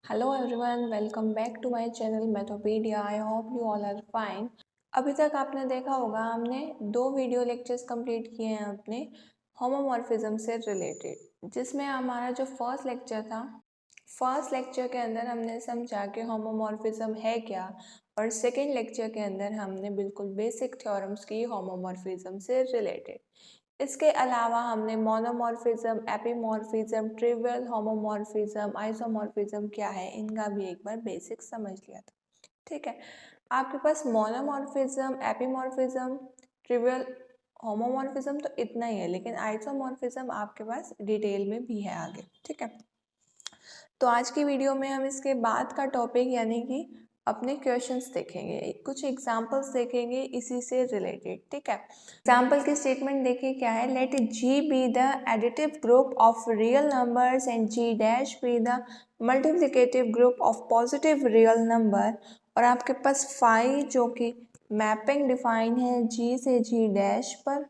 Hello everyone, welcome back to my channel Methopedia. I hope you all are fine. अभी तक आपने देखा होगा हमने दो वीडियो लेक्चर्स कंप्लीट किए हैं अपने होमोमॉर्फिज्म से रिलेटेड, जिसमें हमारा जो फर्स्ट लेक्चर के अंदर हमने समझा कि होमोमॉर्फिज्म है क्या, और सेकेंड लेक्चर के अंदर हमने बिल्कुल बेसिक थ्योरम्स की होमोमॉर्फिज्म से रिलेटेड। इसके अलावा हमने मोनोमॉर्फिज्म, एपीमॉर्फिज्म, ट्रिवियल होमोमॉर्फिज्म, आइसोमॉर्फिज्म क्या है, इनका भी एक बार बेसिक समझ लिया था। ठीक है, आपके पास मोनोमॉर्फिज्म, एपीमॉर्फिज्म, ट्रिवियल होमोमॉर्फिज्म तो इतना ही है, लेकिन आइसोमॉर्फिज्म आपके पास डिटेल में भी है आगे। ठीक है, तो आज की वीडियो में हम इसके बाद का टॉपिक यानी कि अपने क्वेश्चंस देखेंगे, कुछ एग्जांपल्स देखेंगे इसी से रिलेटेड। ठीक है, एग्जांपल की स्टेटमेंट देखिए क्या है। Let G be the additive group of real numbers and G dash be the multiplicative group of positive real number. और आपके पास फाई जो कि मैपिंग डिफाइन है जी से जी डैश पर,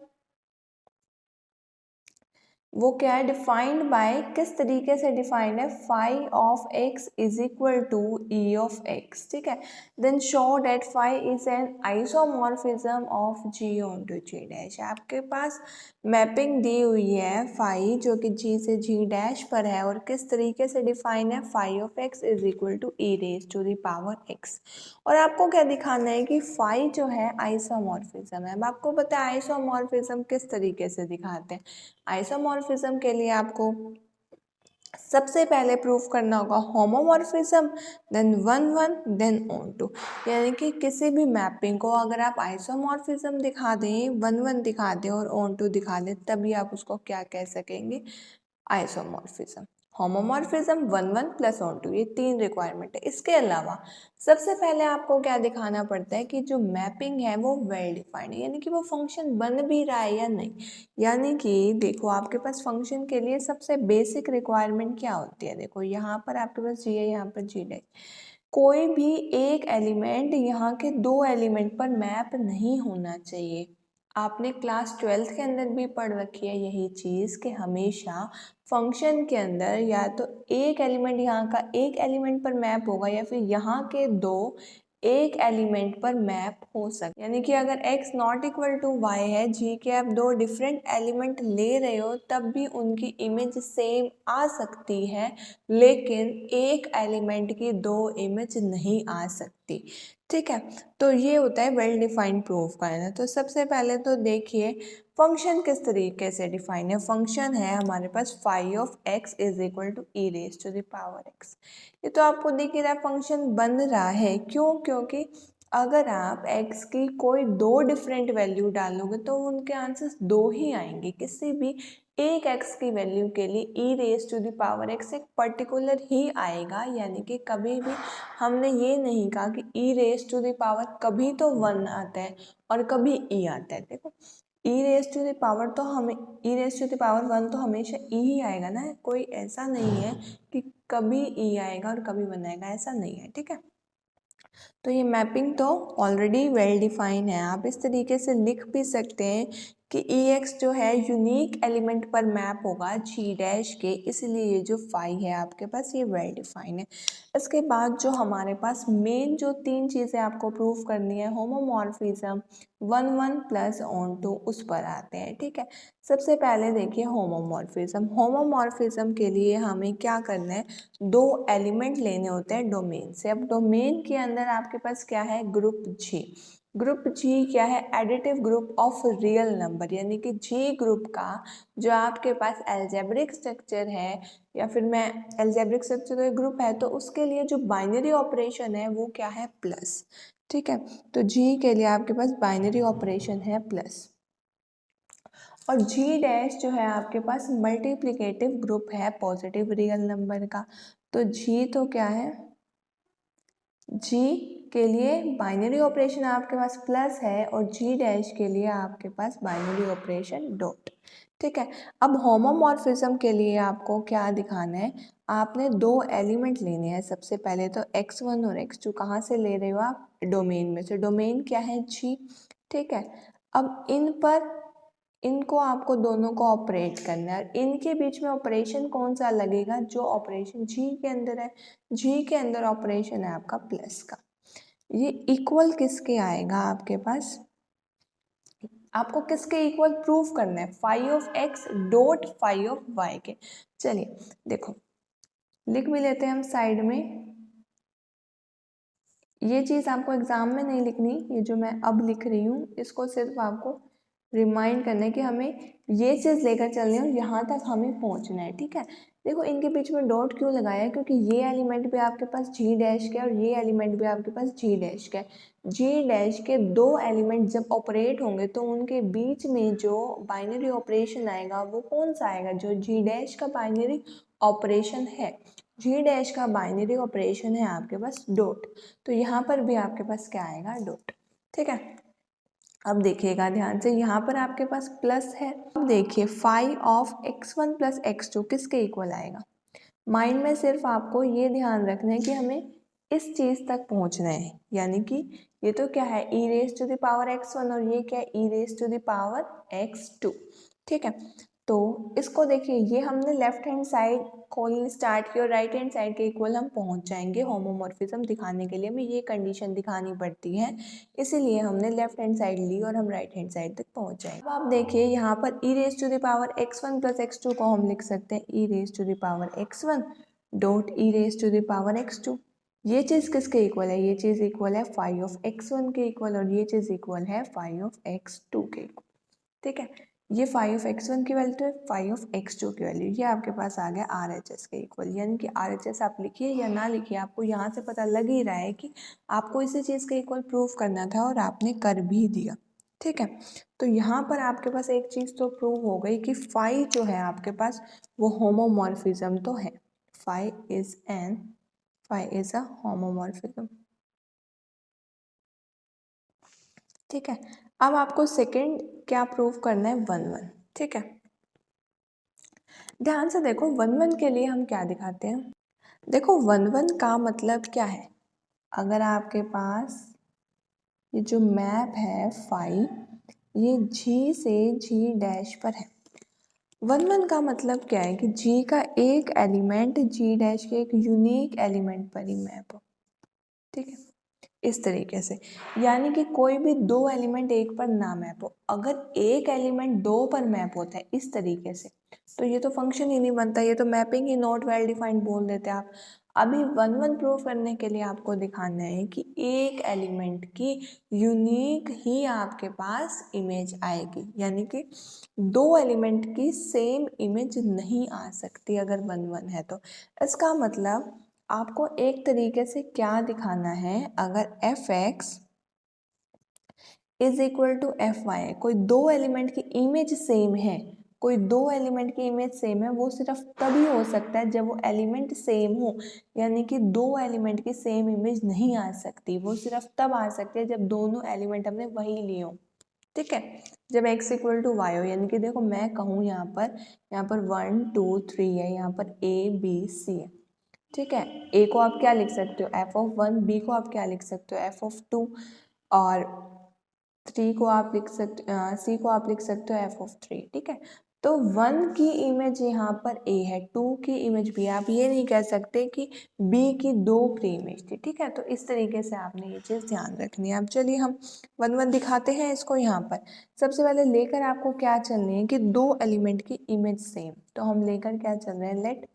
वो क्या है, डिफाइंड बाय, किस तरीके से डिफाइंड है, phi of x is equal to e of x. ठीक है, then show that phi is an isomorphism of G on to ji dash. आपके पास मैपिंग दी हुई है फाई जो कि जी से जी डैश पर है, और किस तरीके से डिफाइन है, phi of x is equal to e raise to the power x. और आपको क्या दिखाना है कि फाई जो है आइसोमॉर्फिज्म है। अब आपको पता है आइसोमॉर्फिज्म किस तरीके से दिखाते हैं। आइसोमॉर्फिज्म के लिए आपको सबसे पहले प्रूफ करना होगा homomorphism, then one one, then on to. यानी कि किसी भी मैपिंग को अगर आप आइसोमॉर्फिज्म दिखा दें, वन वन दिखा दें और ऑन टू दिखा दें, तभी आप उसको क्या कह सकेंगे, isomorphism. Homomorphism, one one plus on to, ये तीन रिक्वायरमेंट है। इसके अलावा सबसे पहले आपको क्या दिखाना पड़ता है कि जो मैपिंग है वो वेल डिफाइंड है, यानी कि वो फंक्शन बन भी रहा है या नहीं। यानी कि देखो आपके पास फंक्शन के लिए सबसे बेसिक रिक्वायरमेंट क्या होती है। देखो यहाँ पर आपके पास जी है, यहाँ पर जी है। कोई भी एक एलिमेंट यहाँ के दो एलिमेंट पर मैप नहीं होना चाहिए। आपने क्लास 12th के अंदर भी पढ़ रखी है यही चीज़ कि हमेशा फंक्शन के अंदर या तो एक एलिमेंट यहाँ का एक एलिमेंट पर मैप होगा, या फिर यहाँ के दो एक एलिमेंट पर मैप हो सकते। यानी कि अगर x not equal to y है, जी के आप दो डिफरेंट एलिमेंट ले रहे हो, तब भी उनकी इमेज सेम आ सकती है, लेकिन एक एलिमेंट की दो इमेज नहीं आ सकती। ठीक है, तो ये होता है वेल डिफाइंड प्रूफ का है ना। तो सबसे पहले तो देखिए फंक्शन किस तरीके से डिफाइन है। फंक्शन है हमारे पास phi of x is equal to e raise to the power x. ये तो आपको दिख रहा है फंक्शन बन रहा है, क्यों, क्योंकि अगर आप x की कोई दो डिफरेंट वैल्यू डालोगे तो उनके आंसर्स दो ही आएंगे। किसी भी एक x की वैल्यू के लिए e raise to the power x एक पर्टिकुलर ही आएगा, यानी कि कभी भी हमने ये नहीं कहा कि e raise to the power कभी तो 1 आता है और कभी e आता है। देखो e raise to the power तो हमें e raise to the power 1 तो हमेशा e ही आएगा ना, कोई ऐसा नहीं है कि कभी e आएगा और कभी 1 आएगा, ऐसा नहीं है। ठीक है, तो ये मैपिंग तो ऑलरेडी वेल डिफाइन है। आप इस तरीके से लिख भी सकते हैं कि EX जो है यूनिक एलिमेंट पर मैप होगा जी डैश के, इसलिए ये जो फाई है आपके पास ये वेल डिफाइन है। इसके बाद जो हमारे पास मेन जो तीन चीज़ें आपको प्रूफ करनी है, homomorphism, one one plus on to, उस पर आते हैं। ठीक है, सबसे पहले देखिए होमोमॉर्फिज्म। होमोमॉर्फिज्म के लिए हमें क्या करना है, दो एलिमेंट लेने होते हैं डोमेन से। अब डोमेन के अंदर आपके पास क्या है, ग्रुप जी। ग्रुप जी क्या है, additive group of real number, यानी कि जी ग्रुप का जो आपके पास एल्जेब्रिक स्ट्रक्चर है, या फिर मैं एल्जेब्रिक स्ट्रक्चर का ग्रुप है, तो उसके लिए जो बाइनरी ऑपरेशन है वो क्या है, प्लस। ठीक है, तो जी के लिए आपके पास बाइनरी ऑपरेशन है प्लस। और जी डैश जो है आपके पास मल्टीप्लिकेटिव ग्रुप है पॉजिटिव रियल नंबर का। तो जी तो क्या है, जी के लिए बाइनरी ऑपरेशन आपके पास प्लस है, और जी डैश के लिए आपके पास बाइनरी ऑपरेशन डॉट। ठीक है, अब होमोमॉर्फिज्म के लिए आपको क्या दिखाना है, आपने दो एलिमेंट लेने हैं। सबसे पहले तो x1 और x2 कहाँ से ले रहे हो आप, डोमेन में से। डोमेन क्या है, जी। ठीक है, अब इन पर इनको आपको दोनों को ऑपरेट करना है। इनके बीच में ऑपरेशन कौन सा लगेगा, जो ऑपरेशन जी के अंदर है। जी के अंदर ऑपरेशन है आपका प्लस का। ये इक्वल किसके आएगा आपके पास, आपको किसके इक्वल प्रूफ करना है, phi of x dot phi of y के। चलिए देखो लिख भी लेते हैं हम साइड में। ये चीज़ आपको एग्जाम में नहीं लिखनी, ये जो मैं अब लिख रही हूँ इसको सिर्फ आपको रिमाइंड करना है कि हमें ये चीज़ लेकर चलनी है और यहाँ तक हमें पहुँचना है, ठीक है। देखो इनके बीच में डॉट क्यों लगाया है, क्योंकि ये एलिमेंट भी आपके पास जी डैश का है और ये एलिमेंट भी आपके पास जी डैश का है। जी डैश के दो एलिमेंट जब ऑपरेट होंगे तो उनके बीच में जो बाइनरी ऑपरेशन आएगा वो कौन सा आएगा, जो जी डैश का बाइनरी ऑपरेशन है। जी डैश का बाइनरी ऑपरेशन है आपके पास डॉट, तो यहाँ पर भी आपके पास क्या आएगा, डॉट, ठीक है। अब देखिएगा ध्यान से, यहाँ पर आपके पास प्लस है। अब देखिए phi of x1 plus x2 किसके इक्वल आएगा। माइंड में सिर्फ आपको ये ध्यान रखना है कि हमें इस चीज़ तक पहुँचना है, यानी कि ये तो क्या है e raise to the power x1 और ये क्या है e raise to the power x2, ठीक है। तो इसको देखिए, ये हमने लेफ्ट हैंड साइड खोलनी स्टार्ट की और राइट हैंड साइड के इक्वल हम पहुंच जाएंगे। होमोमॉर्फिज्म दिखाने के लिए हमें ये कंडीशन दिखानी पड़ती है, इसीलिए हमने लेफ्ट हैंड साइड ली और हम राइट हैंड साइड तक पहुंच जाएंगे। अब आप देखिए यहाँ पर e raise to the power x1 plus x2 को हम लिख सकते हैं e raise to the power x1 dot e raise to the power x2। ये चीज़ किसके इक्वल है, ये चीज़ इक्वल है फाई ऑफ x1 के इक्वल और ये चीज़ इक्वल है फाई ऑफ x2 के इक्वल, ठीक है। ये फाई ऑफ x1 की वैल्यू है, फाई ऑफ x2 की वैल्यू, ये आपके पास आ गया RHS के इक्वल। यानी कि RHS आप लिखिए या ना लिखिए, आपको यहाँ से पता लग ही रहा है कि आपको इसी चीज़ के इक्वल प्रूफ करना था और आपने कर भी दिया, ठीक है। तो यहाँ पर आपके पास एक चीज़ तो प्रूव हो गई कि फाई जो है आपके पास वो होमोमॉर्फिज्म तो है। फाई इज अ होमोमॉर्फिज्म, ठीक है। अब आपको सेकंड क्या प्रूव करना है, 1 1, ठीक है। ध्यान से देखो 1 1 के लिए हम क्या दिखाते हैं। देखो 1 1 का मतलब क्या है, अगर आपके पास ये जो मैप है फाई, ये जी से जी डैश पर है। 1 1 का मतलब क्या है कि जी का एक एलिमेंट जी डैश के एक यूनिक एलिमेंट पर ही मैप हो, ठीक है, इस तरीके से। यानी कि कोई भी दो एलिमेंट एक पर ना मैप हो, अगर एक एलिमेंट दो पर मैप होता है इस तरीके से तो ये तो फंक्शन ही नहीं बनता, ये तो mapping he not well defined बोल देते आप। अभी 1 1 प्रूव करने के लिए आपको दिखाना है कि एक एलिमेंट की यूनिक ही आपके पास इमेज आएगी, यानी कि दो एलिमेंट की सेम इमेज नहीं आ सकती अगर 1 1 है तो। इसका मतलब आपको एक तरीके से क्या दिखाना है, अगर f x is equal to f y, कोई दो एलिमेंट की इमेज सेम है, कोई दो एलिमेंट की इमेज सेम है, वो सिर्फ तभी हो सकता है जब वो एलिमेंट सेम हो। यानी कि दो एलिमेंट की सेम इमेज नहीं आ सकती, वो सिर्फ तब आ सकती है जब दोनों एलिमेंट हमने वही लिए हो, ठीक है। जब x इक्वल टू वाई हो, यानी कि देखो मैं कहूँ यहाँ पर 1 2 3 है, यहाँ पर a b c है, ठीक है। a को आप क्या लिख सकते हो, f(1), b को आप क्या लिख सकते हो, f(2), और 3 को आप लिख सकते c को आप लिख सकते हो f(3), ठीक है। तो 1 की इमेज यहाँ पर a है, 2 की इमेज b, आप ये नहीं कह सकते कि b की दो प्री इमेज थी, ठीक है। तो इस तरीके से आपने ये चीज़ ध्यान रखनी है। अब चलिए हम 1 1 दिखाते हैं इसको। यहाँ पर सबसे पहले लेकर आपको क्या चलनी है कि दो एलिमेंट की इमेज सेम, तो हम लेकर क्या चल रहे हैं, लेट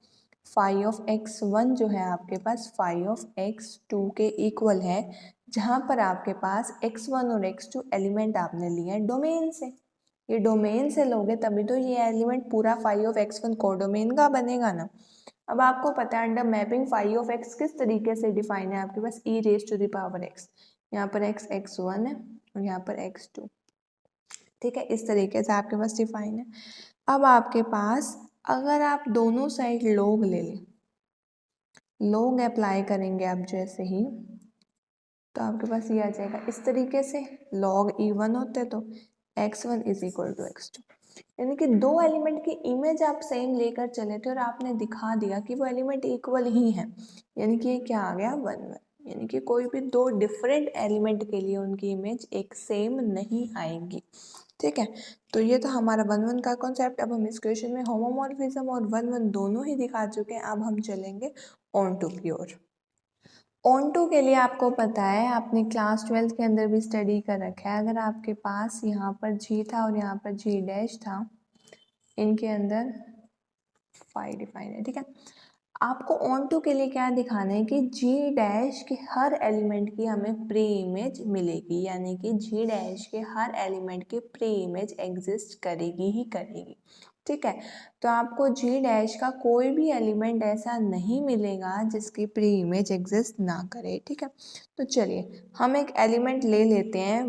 फाई ऑफ x1 जो है आपके पास फाई ऑफ x2 के इक्वल है, जहाँ पर आपके पास x1 और x2 एलिमेंट आपने लिए हैं डोमेन से। ये डोमेन से लोगे तभी तो ये एलिमेंट पूरा फाई ऑफ x1 कोडोमेन का बनेगा ना। अब आपको पता है under mapping phi of x किस तरीके से डिफाइन है, आपके पास e raise to the power x, यहाँ पर x x1 है और यहाँ पर x2, ठीक है, इस तरीके से आपके पास डिफाइन है। अब आपके पास अगर आप दोनों साइड लॉग ले लें, लॉग अप्लाई करेंगे आप जैसे ही, तो आपके पास ये आ जाएगा इस तरीके से, log e1 होते तो x1 is equal to x2, यानी कि दो एलिमेंट की इमेज आप सेम लेकर चले थे और आपने दिखा दिया कि वो एलिमेंट इक्वल ही है, यानी कि ये क्या आ गया 1 1, यानी कि कोई भी दो डिफरेंट एलिमेंट के लिए उनकी इमेज एक सेम नहीं आएगी, ठीक है। तो ये था हमारा 1 1 का कॉन्सेप्ट। अब हम इस क्वेश्चन में होमोमॉर्फिज्म और 1 1 दोनों ही दिखा चुके हैं। अब हम चलेंगे ऑन टू की ओर। ऑन टू के लिए आपको पता है, आपने क्लास 12 के अंदर भी स्टडी कर रखा है। अगर आपके पास यहाँ पर जी था और यहाँ पर जी डैश था, इनके अंदर फाई डिफाइन है, ठीक है। आपको ऑन टू के लिए क्या दिखाना है कि जी डैश के हर एलिमेंट की हमें प्री इमेज मिलेगी, यानी कि जी डैश के हर एलिमेंट की प्री इमेज एग्जिस्ट करेगी ही करेगी, ठीक है। तो आपको जी डैश का कोई भी एलिमेंट ऐसा नहीं मिलेगा जिसकी प्री इमेज एग्जिस्ट ना करे, ठीक है। तो चलिए हम एक एलिमेंट ले लेते हैं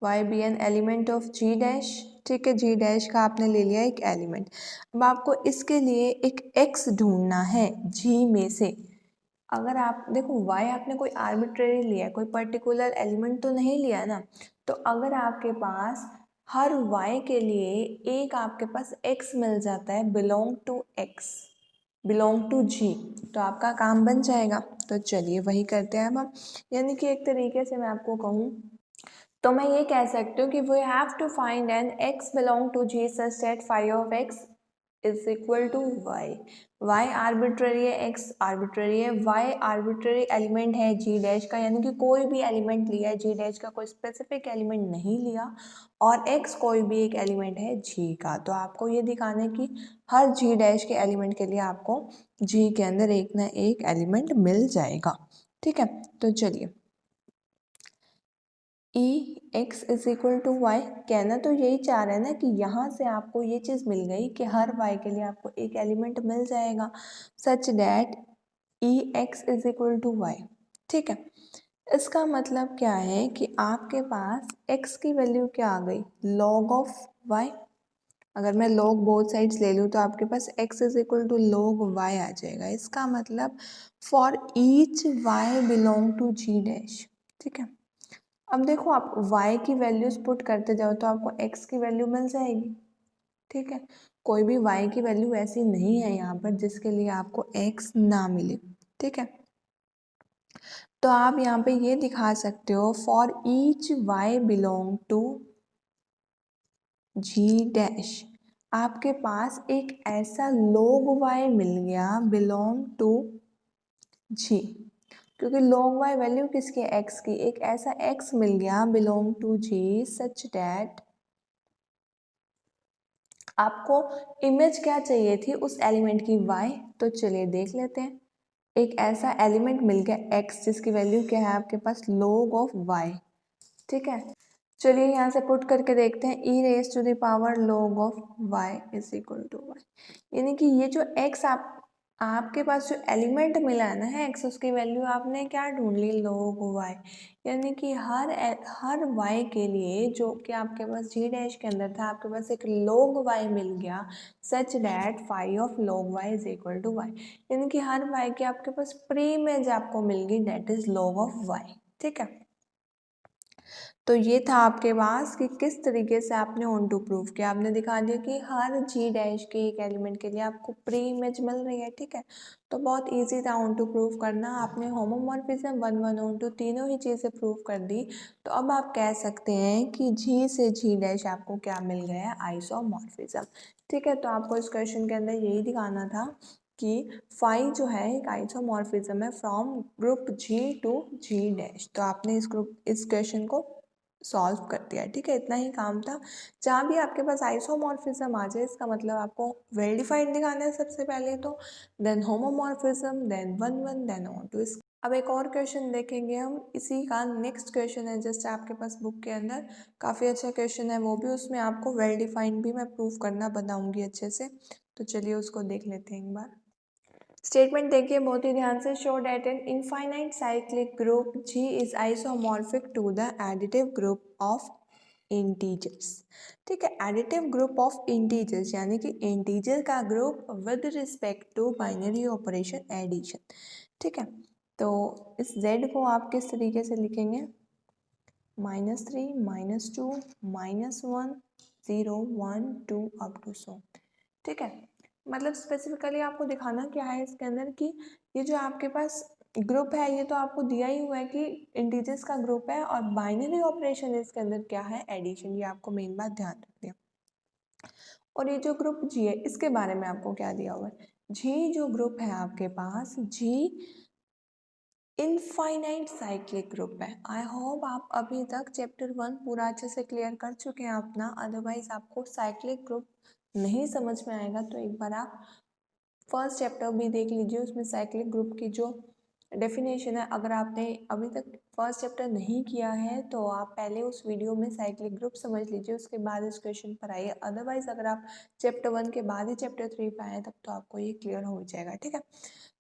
y be an element of g dash, ठीक है। जी डैश का आपने ले लिया एक एलिमेंट। अब आपको इसके लिए एक x ढूंढना है जी में से। अगर आप देखो y आपने कोई आर्बिट्रेरी लिया है, कोई पर्टिकुलर एलिमेंट तो नहीं लिया ना। तो अगर आपके पास हर y के लिए एक आपके पास x मिल जाता है belong to x, belong to G, तो आपका काम बन जाएगा। तो चलिए वही करते हैं अब हम। यानी कि एक तरीके से मैं आपको कहूँ तो मैं ये कह सकती हूँ कि we have to find an x belong to g such that phi of x is equal to y arbitrary है, x आर्बिट्ररी है, y आर्बिट्ररी एलिमेंट है जी डैश का, यानी कि कोई भी एलिमेंट लिया है जी डैश का, कोई स्पेसिफिक एलिमेंट नहीं लिया, और x कोई भी एक एलिमेंट है जी का। तो आपको ये दिखाना है कि हर जी डैश के एलिमेंट के लिए आपको जी के अंदर एक ना एक एलिमेंट मिल जाएगा, ठीक है। तो चलिए e x is equal to y, कहना तो यही चाह रहे हैं ना कि यहाँ से आपको ये चीज़ मिल गई कि हर वाई के लिए आपको एक एलिमेंट मिल जाएगा such that e x is equal to y, ठीक है। इसका मतलब क्या है कि आपके पास x की वैल्यू क्या आ गई, log ऑफ y। अगर मैं log बोथ साइड्स ले लूँ तो आपके पास x is equal to log y आ जाएगा। इसका मतलब for each y belong to g dash, ठीक है। अब देखो आप y की वैल्यूज पुट करते जाओ तो आपको x की वैल्यू मिल जाएगी, ठीक है। कोई भी y की वैल्यू ऐसी नहीं है यहाँ पर जिसके लिए आपको x ना मिले, ठीक है। तो आप यहाँ पे ये दिखा सकते हो for each y belong to g dash, आपके पास एक ऐसा log y मिल गया बिलोंग टू g, क्योंकि log y वैल्यू किसकी है, x की, एक ऐसा x मिल गया belong to g such that आपको इमेज क्या चाहिए थी उस एलिमेंट की y। तो चलिए देख लेते हैं। एक ऐसा एलिमेंट मिल गया x जिसकी वैल्यू क्या है आपके पास log ऑफ y, ठीक है। चलिए यहाँ से पुट करके देखते हैं e raise to the power log of y is equal to y, यानी कि ये जो x आपके पास जो एलिमेंट मिला है ना है x, उसकी वैल्यू आपने क्या ढूंढ ली log y, यानी कि हर y के लिए जो कि आपके पास g डैश के अंदर था आपके पास एक log y मिल गया such that phi of log y is equal to y, यानी कि हर y की आपके पास प्री इमेज आपको मिल गई that is log of y, ठीक है। तो ये था आपके पास कि किस तरीके से आपने ऑन टू प्रूव किया। आपने दिखा दिया कि हर जी डैश के एक एलिमेंट के लिए आपको प्री इमेज मिल रही है, ठीक है। तो बहुत इजी था ऑन टू प्रूव करना। आपने होमोमॉर्फिज्म 1 1 ऑन टू तीनों ही चीज़ें प्रूव कर दी। तो अब आप कह सकते हैं कि जी से जी डैश आपको क्या मिल गया है, आइसोमॉर्फिज्म, ठीक है। तो आपको इस क्वेश्चन के अंदर यही दिखाना था कि फाई जो है एक आइसोमॉर्फिज्म है from group g to ji dash. तो आपने इस क्वेश्चन को सॉल्व कर दिया, ठीक है। इतना ही काम था। जहाँ भी आपके पास आइसोमॉर्फिज्म आ जाए इसका मतलब आपको वेल डिफाइंड दिखाना है सबसे पहले, तो then homomorphism, then 1 1, then on to. अब एक और क्वेश्चन देखेंगे हम, इसी का नेक्स्ट क्वेश्चन है जस्ट आपके पास बुक के अंदर, काफ़ी अच्छा क्वेश्चन है वो भी, उसमें आपको वेल डिफाइंड भी मैं प्रूव करना बताऊंगी अच्छे से। तो चलिए उसको देख लेते हैं एक बार। स्टेटमेंट देखिए बहुत ही ध्यान से, show that an infinite cyclic group G is isomorphic to the additive group of integers, ठीक है। एडिटिव ग्रुप ऑफ इंटीजर्स यानी कि इंटीजर का group with respect to binary operation addition, ठीक है। तो इस Z को आप किस तरीके से लिखेंगे, -3 -2 -1 0 1 2 अप टू सो, ठीक है। मतलब स्पेसिफिकली आपको दिखाना क्या है इसके अंदर कि ये जो आपके पास ग्रुप है ये तो आपको दिया ही हुआ है कि इंटीजर्स का ग्रुप है, और बाइनरी ऑपरेशन इसके अंदर क्या है, एडिशन। ये आपको मेन बात ध्यान रखनी है। और ये जो ग्रुप जी है इसके बारे में आपको क्या दिया हुआ है, जी जो ग्रुप है आपके पास, जी इनफाइनाइट साइक्लिक ग्रुप है। आई होप आप अभी तक चैप्टर 1 पूरा अच्छे से क्लियर कर चुके हैं अपना, अदरवाइज आपको साइक्लिक ग्रुप नहीं समझ में आएगा तो एक बार आप फर्स्ट चैप्टर भी देख लीजिए, उसमें साइक्लिक ग्रुप की जो डेफिनेशन है, अगर आपने अभी तक फर्स्ट चैप्टर नहीं किया है तो आप पहले उस वीडियो में साइक्लिक ग्रुप समझ लीजिए, उसके बाद इस क्वेश्चन पर आइए। अदरवाइज अगर आप चैप्टर 1 के बाद ही चैप्टर 3 पे आए तब तो आपको ये क्लियर हो जाएगा, ठीक है।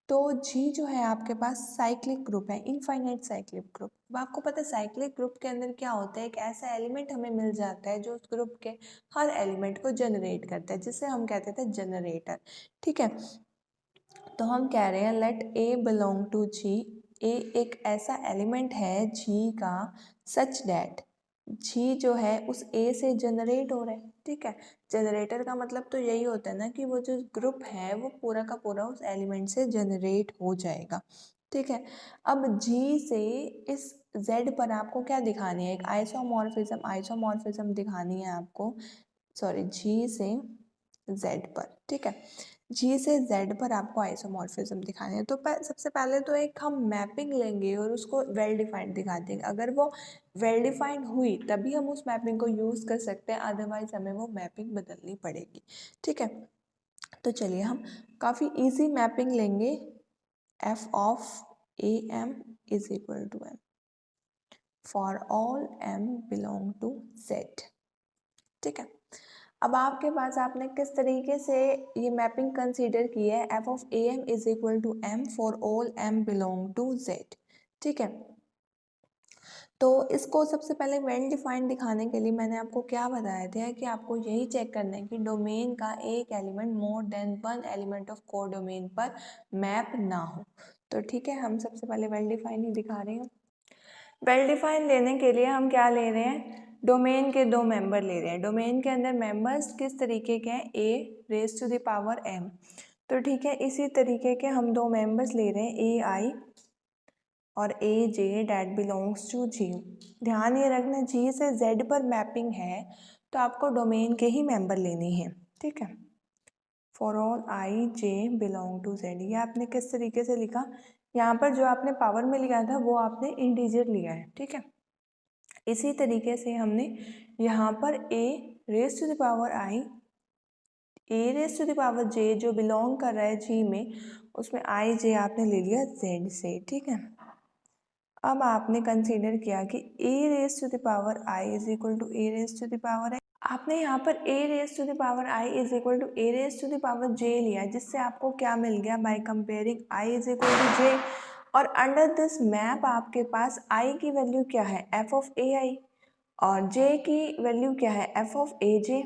तो जी जो है आपके पास साइक्लिक ग्रुप है, इनफाइनाइट साइक्लिक ग्रुप। अब आपको पता है साइक्लिक ग्रुप के अंदर क्या होता है, एक ऐसा एलिमेंट हमें मिल जाता है जो उस ग्रुप के हर एलिमेंट को जनरेट करता है, जिसे हम कहते थे जनरेटर, ठीक है। तो हम कह रहे हैं लेट ए बिलोंग टू जी, ए एक ऐसा एलिमेंट है जी का सच दैट जी जो है उस ए से जनरेट हो रहा है, ठीक है। जनरेटर का मतलब तो यही होता है ना कि वो जो ग्रुप है वो पूरा का पूरा उस एलिमेंट से जनरेट हो जाएगा, ठीक है। अब जी से इस जेड पर आपको क्या दिखानी है, एक आइसोमॉर्फिज्म दिखानी है आपको, सॉरी जी से जेड पर, ठीक है। जी से जेड पर आपको आइसोमॉर्फिज्म दिखाने हैं तो सबसे पहले तो एक हम मैपिंग लेंगे और उसको वेल डिफाइंड दिखा देंगे। अगर वो वेल डिफाइंड हुई तभी हम उस मैपिंग को यूज़ कर सकते हैं, अदरवाइज हमें वो मैपिंग बदलनी पड़ेगी, ठीक है। तो चलिए हम काफ़ी इजी मैपिंग लेंगे, f of a m is equal to m for all m belong to z, ठीक है। अब आपके पास आपने किस तरीके से ये मैपिंग कंसीडर की है, f of a m is equal to m for all m belong to z, ठीक है। तो इसको सबसे पहले वेल डिफाइंड दिखाने के लिए मैंने आपको क्या बताया था कि आपको यही चेक करना है कि डोमेन का एक element more than one element of को डोमेन पर मैप ना हो। तो ठीक है, हम सबसे पहले वेल डिफाइंड ही दिखा रहे हैं। वेल डिफाइन लेने के लिए हम क्या ले रहे हैं, डोमेन के दो मेंबर ले रहे हैं। डोमेन के अंदर मेंबर्स किस तरीके के हैं, a raise to the power m. तो ठीक है, इसी तरीके के हम दो मेंबर्स ले रहे हैं, ए आई और ए जे डैट बिलोंग्स टू जी। ध्यान ये रखना, जी से जेड पर मैपिंग है तो आपको डोमेन के ही मेंबर लेने हैं, ठीक है। For all i j belong to z, ये आपने किस तरीके से लिखा, यहाँ पर जो आपने पावर में लिया था वो आपने इंटीजर लिया है, ठीक है। इसी तरीके से हमने यहाँ पर a raise to the power i, a raise to the power j जो बिलोंग कर रहा है जी में, उसमें आई जे आपने ले लिया जेड से, ठीक है। अब आपने कंसीडर किया कि a raise to the power i is equal to a raise to the power, आपने यहाँ पर a raise to the power i is equal to a raise to the power j लिया, जिससे आपको क्या मिल गया, by comparing i is equal to j, और अंडर दिस मैप आपके पास आई की वैल्यू क्या है, एफ ऑफ ए आई, और जे की वैल्यू क्या है, एफ ऑफ ए जे,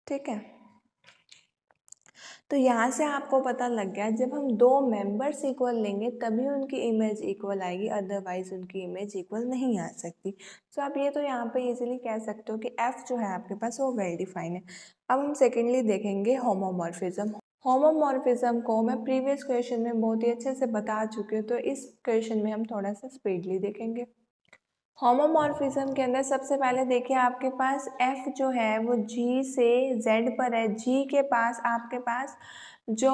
ठीक है। तो यहाँ से आपको पता लग गया जब हम दो मेंबर्स इक्वल लेंगे तभी उनकी इमेज इक्वल आएगी, अदरवाइज उनकी इमेज इक्वल नहीं आ सकती। तो आप ये तो यहाँ पे इजीली कह सकते हो कि एफ जो है आपके पास वो वेल डिफाइन है। अब हम सेकेंडली देखेंगे होमोमॉर्फिज्म। होमोमॉर्फिज्म को मैं प्रीवियस क्वेश्चन में बहुत ही अच्छे से बता चुकी हूँ, तो इस क्वेश्चन में हम थोड़ा सा स्पीडली देखेंगे। होमोमॉर्फिज्म के अंदर सबसे पहले देखिए आपके पास f जो है वो g से z पर है। g के पास आपके पास जो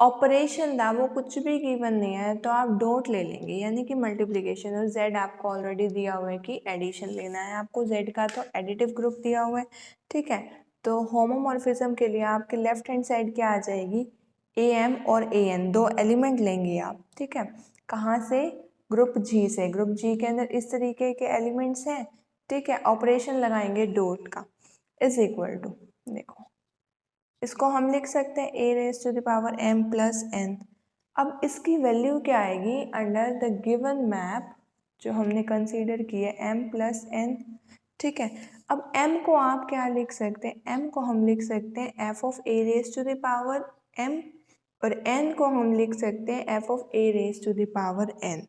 ऑपरेशन था वो कुछ भी गिवन नहीं है तो आप डॉट ले लेंगे, यानी कि मल्टीप्लिकेशन, और z आपको ऑलरेडी दिया हुआ है कि एडिशन लेना है आपको, z का तो एडिटिव ग्रुप दिया हुआ है, ठीक है। तो होमोमॉर्फिज्म के लिए आपके लेफ्ट हैंड साइड क्या आ जाएगी, am और an दो एलिमेंट लेंगे आप, ठीक है। कहाँ से, ग्रुप जी से। ग्रुप जी के अंदर इस तरीके के एलिमेंट्स हैं, ठीक है। ऑपरेशन लगाएंगे डॉट का, इज इक्वल टू, देखो इसको हम लिख सकते हैं a raise to the power m plus n। अब इसकी वैल्यू क्या आएगी, अंडर द गिवन मैप जो हमने कंसीडर किया m प्लस n, ठीक है। अब m को आप क्या लिख सकते हैं, m को हम लिख सकते हैं f of a raise to the power m, और n को हम लिख सकते हैं f of a raise to the power n,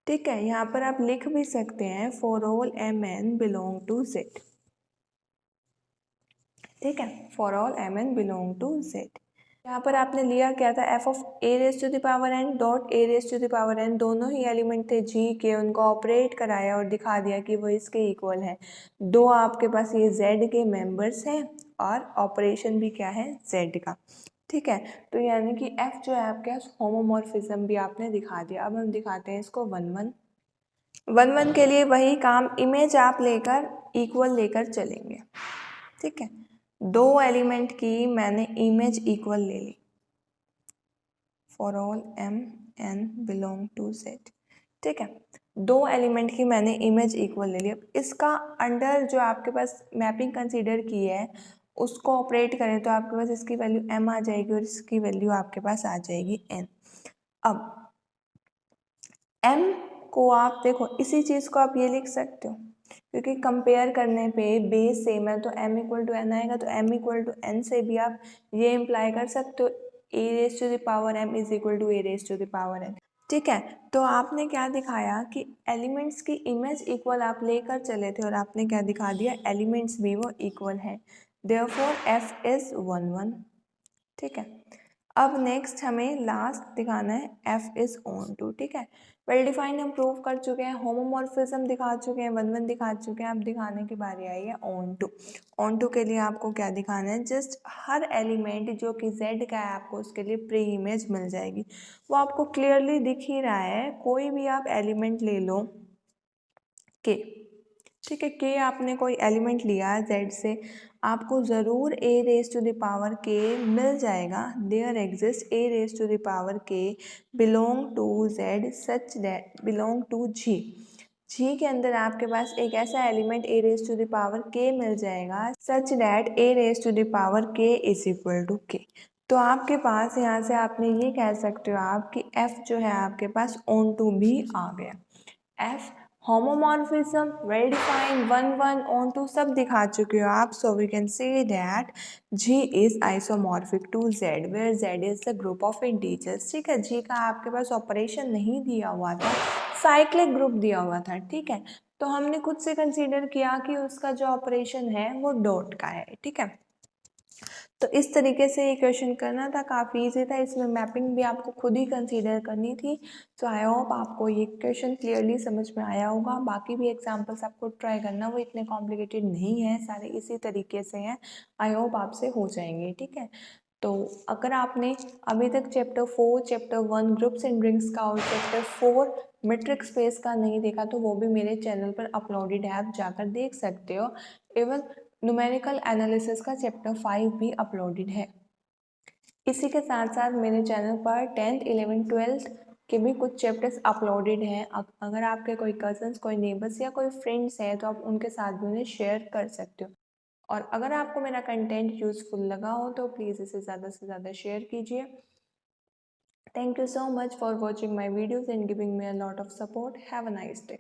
ठीक है। यहाँ पर आप लिख भी सकते हैं for all m n belong to z, ठीक है, for all m n belong to z. यहाँ पर आपने लिया क्या था, f of a raise to the power n dot a raise to the power n, दोनों ही एलिमेंट थे जी के, उनको ऑपरेट कराया और दिखा दिया कि वो इसके इक्वल है। दो आपके पास ये जेड के मेंबर्स हैं और ऑपरेशन भी क्या है, जेड का। ठीक है, तो यानी कि एफ जो है आपके पास होमोमॉर्फिज्म भी आपने दिखा दिया। अब हम दिखाते हैं इसको 1 1 1 के लिए वही काम, इमेज आप लेकर इक्वल लेकर चलेंगे। ठीक है, दो एलिमेंट की मैंने इमेज इक्वल ले ली for all m n belong to z। ठीक है, दो एलिमेंट की मैंने इमेज इक्वल ले ली। अब इसका अंडर जो आपके पास मैपिंग कंसीडर की है उसको ऑपरेट करें तो आपके पास इसकी वैल्यू m आ जाएगी और इसकी वैल्यू आपके पास आ जाएगी n। अब m को आप देखो, इसी चीज़ को आप ये लिख सकते हो क्योंकि कंपेयर करने पे बेस सेम है तो m इक्वल टू n आएगा, तो m इक्वल टू n से भी आप ये इम्प्लाई कर सकते हो a raise to the power m is equal to a raise to the power n। ठीक है, तो आपने क्या दिखाया कि एलिमेंट्स की इमेज इक्वल आप लेकर चले थे और आपने क्या दिखा दिया, एलिमेंट्स भी वो इक्वल है, देयरफॉर f इज 1 1। ठीक है, अब नेक्स्ट हमें लास्ट दिखाना है f इज ऑन टू। ठीक है, वेल डिफाइंड हम प्रूव कर चुके हैं, होमोमॉर्फिज्म दिखा चुके हैं, 1 1 दिखा चुके हैं। अब दिखाने की बारी आई है ऑन टू। ऑन टू के लिए आपको क्या दिखाना है, जस्ट हर एलिमेंट जो कि z का है आपको उसके लिए प्री इमेज मिल जाएगी। वो आपको क्लियरली दिख ही रहा है, कोई भी आप एलिमेंट ले लो के। ठीक है, के आपने कोई एलिमेंट लिया z से, आपको ज़रूर a raise to the power k मिल जाएगा। There exist a raise to the power k belong to z such that belong to g। g के अंदर आपके पास एक ऐसा element a raise to the power k मिल जाएगा such that a raise to the power k is equal to k। तो आपके पास यहाँ से आपने ये कह सकते हो आप कि f जो है आपके पास ऑन टू भी आ गया। f homomorphism well defined 1 1 on to सब दिखा चुके हो आप, so we can say that g is isomorphic to z where z is the group of integers। ठीक है, g का आपके पास ऑपरेशन नहीं दिया हुआ था, साइक्लिक ग्रुप दिया हुआ था। ठीक है, तो हमने खुद से कंसीडर किया कि उसका जो ऑपरेशन है वो डॉट का है। ठीक है, तो इस तरीके से ये क्वेश्चन करना था, काफ़ी इजी था, इसमें मैपिंग भी आपको खुद ही कंसीडर करनी थी। तो आई होप आपको ये क्वेश्चन क्लियरली समझ में आया होगा। बाकी भी एग्जांपल्स आपको ट्राई करना, वो इतने कॉम्प्लिकेटेड नहीं है, सारे इसी तरीके से हैं। आई होप आपसे हो जाएंगे। ठीक है, तो अगर आपने अभी तक chapter 4, chapter 1 groups and rings का और चैप्टर 4 मेट्रिक स्पेस का नहीं देखा तो वो भी मेरे चैनल पर अपलोडेड है, आप जाकर देख सकते हो। एवं न्यूमेरिकल एनालिसिस का चैप्टर 5 भी अपलोडेड है। इसी के साथ साथ मेरे चैनल पर 10th 11th 12th के भी कुछ चैप्टर्स अपलोडेड हैं। अगर आपके कोई कजन्स, कोई नेबर्स या कोई फ्रेंड्स हैं तो आप उनके साथ भी उन्हें शेयर कर सकते हो। और अगर आपको मेरा कंटेंट यूज़फुल लगा हो तो प्लीज़ इसे ज़्यादा से ज़्यादा शेयर कीजिए। Thank you so much for watching my videos and giving me a lot of support. Have a nice day.